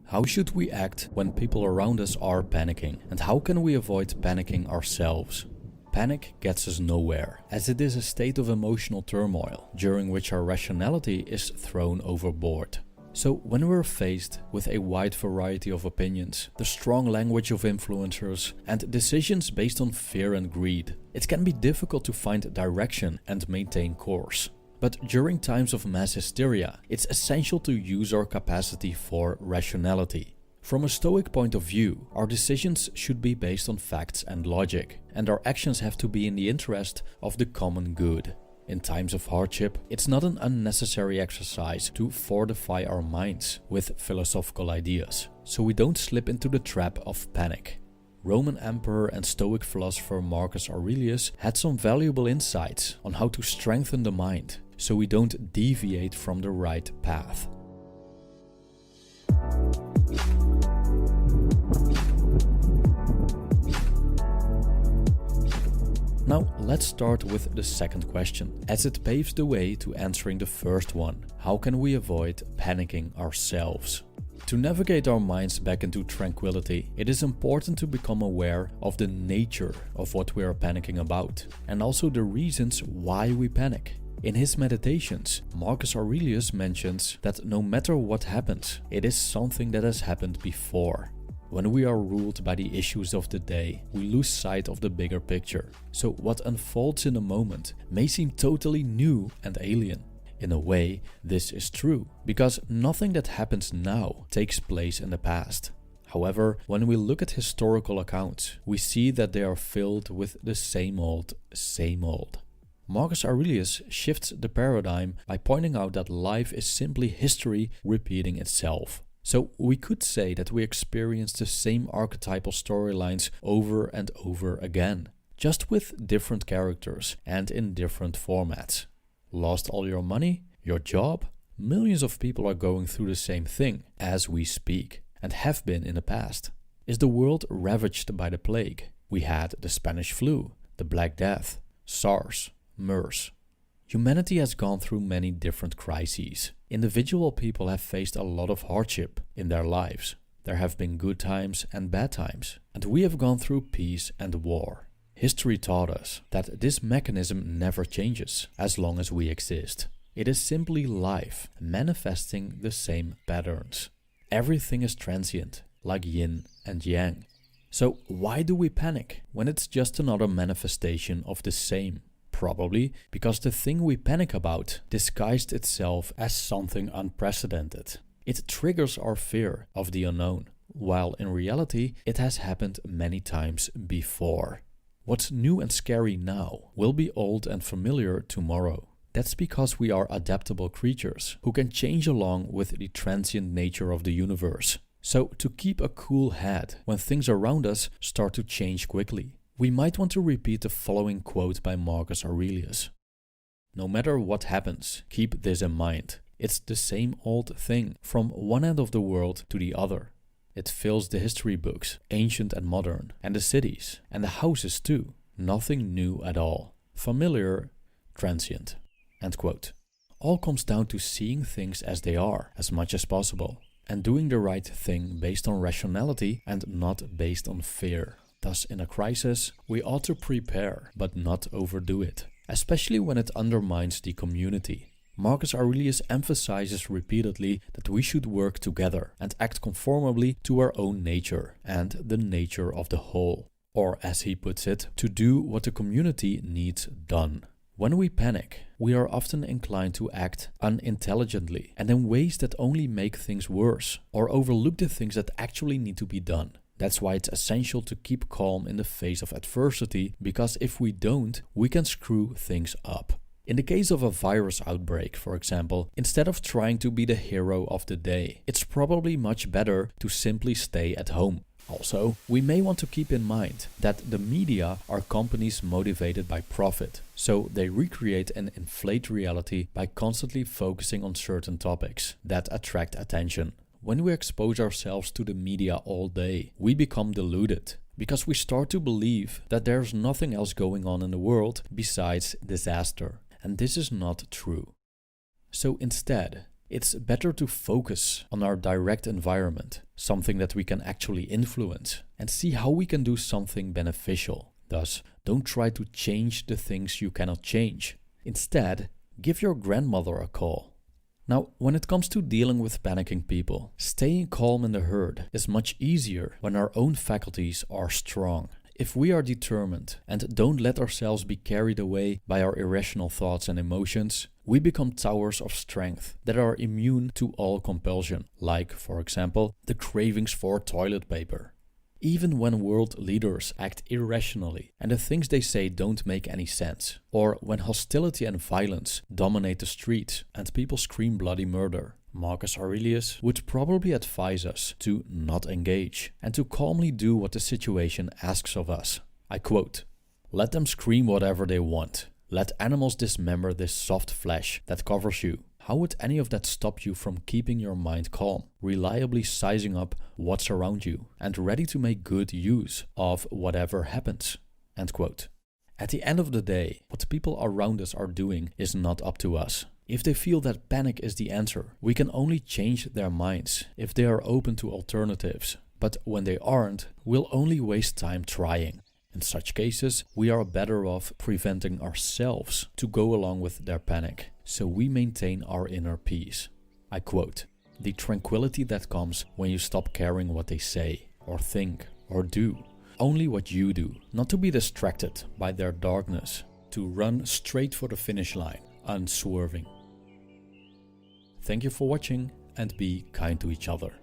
How should we act when people around us are panicking? And how can we avoid panicking ourselves? Panic gets us nowhere, as it is a state of emotional turmoil, during which our rationality is thrown overboard. So when we're faced with a wide variety of opinions, the strong language of influencers, and decisions based on fear and greed, it can be difficult to find direction and maintain course. But during times of mass hysteria, it's essential to use our capacity for rationality. From a Stoic point of view, our decisions should be based on facts and logic, and our actions have to be in the interest of the common good. In times of hardship, it's not an unnecessary exercise to fortify our minds with philosophical ideas, so we don't slip into the trap of panic. Roman Emperor and Stoic philosopher Marcus Aurelius had some valuable insights on how to strengthen the mind, so we don't deviate from the right path. Now let's start with the second question, as it paves the way to answering the first one. How can we avoid panicking ourselves? To navigate our minds back into tranquility, it is important to become aware of the nature of what we are panicking about, and also the reasons why we panic. In his meditations, Marcus Aurelius mentions that no matter what happens, it is something that has happened before. When we are ruled by the issues of the day, we lose sight of the bigger picture. So what unfolds in a moment may seem totally new and alien. In a way, this is true, because nothing that happens now takes place in the past. However, when we look at historical accounts, we see that they are filled with the same old, same old. Marcus Aurelius shifts the paradigm by pointing out that life is simply history repeating itself. So we could say that we experience the same archetypal storylines over and over again, just with different characters and in different formats. Lost all your money? Your job? Millions of people are going through the same thing as we speak, and have been in the past. Is the world ravaged by the plague? We had the Spanish flu, the Black Death, SARS, MERS. Humanity has gone through many different crises. Individual people have faced a lot of hardship in their lives. There have been good times and bad times, and we have gone through peace and war. History taught us that this mechanism never changes as long as we exist. It is simply life manifesting the same patterns. Everything is transient, like yin and yang. So why do we panic when it's just another manifestation of the same? Probably because the thing we panic about disguised itself as something unprecedented. It triggers our fear of the unknown, while in reality it has happened many times before. What's new and scary now will be old and familiar tomorrow. That's because we are adaptable creatures who can change along with the transient nature of the universe. So to keep a cool head when things around us start to change quickly, we might want to repeat the following quote by Marcus Aurelius. No matter what happens, keep this in mind. It's the same old thing from one end of the world to the other. It fills the history books, ancient and modern, and the cities, and the houses too. Nothing new at all. Familiar, transient. End quote. All comes down to seeing things as they are, as much as possible, and doing the right thing based on rationality and not based on fear. Thus, in a crisis, we ought to prepare, but not overdo it, especially when it undermines the community. Marcus Aurelius emphasizes repeatedly that we should work together and act conformably to our own nature and the nature of the whole. Or, as he puts it, to do what the community needs done. When we panic, we are often inclined to act unintelligently and in ways that only make things worse, or overlook the things that actually need to be done. That's why it's essential to keep calm in the face of adversity, because if we don't, we can screw things up. In the case of a virus outbreak, for example, instead of trying to be the hero of the day, it's probably much better to simply stay at home. Also, we may want to keep in mind that the media are companies motivated by profit, so they recreate and inflate reality by constantly focusing on certain topics that attract attention. When we expose ourselves to the media all day, we become deluded, because we start to believe that there's nothing else going on in the world besides disaster, and this is not true. So instead, It's better to focus on our direct environment, something that we can actually influence, and see how we can do something beneficial. Thus, don't try to change the things you cannot change. Instead, give your grandmother a call. Now, when it comes to dealing with panicking people, staying calm in the herd is much easier when our own faculties are strong. If we are determined and don't let ourselves be carried away by our irrational thoughts and emotions, we become towers of strength that are immune to all compulsion, like, for example, the cravings for toilet paper. Even when world leaders act irrationally and the things they say don't make any sense, or when hostility and violence dominate the streets and people scream bloody murder, Marcus Aurelius would probably advise us to not engage and to calmly do what the situation asks of us. I quote, "Let them scream whatever they want. Let animals dismember this soft flesh that covers you. How would any of that stop you from keeping your mind calm, reliably sizing up what's around you, and ready to make good use of whatever happens?" End quote. At the end of the day, what people around us are doing is not up to us. If they feel that panic is the answer, we can only change their minds if they are open to alternatives. But when they aren't, we'll only waste time trying. In such cases, we are better off preventing ourselves to go along with their panic, so we maintain our inner peace. I quote, "The tranquility that comes when you stop caring what they say, or think, or do. Only what you do, not to be distracted by their darkness, to run straight for the finish line, unswerving." Thank you for watching, and be kind to each other.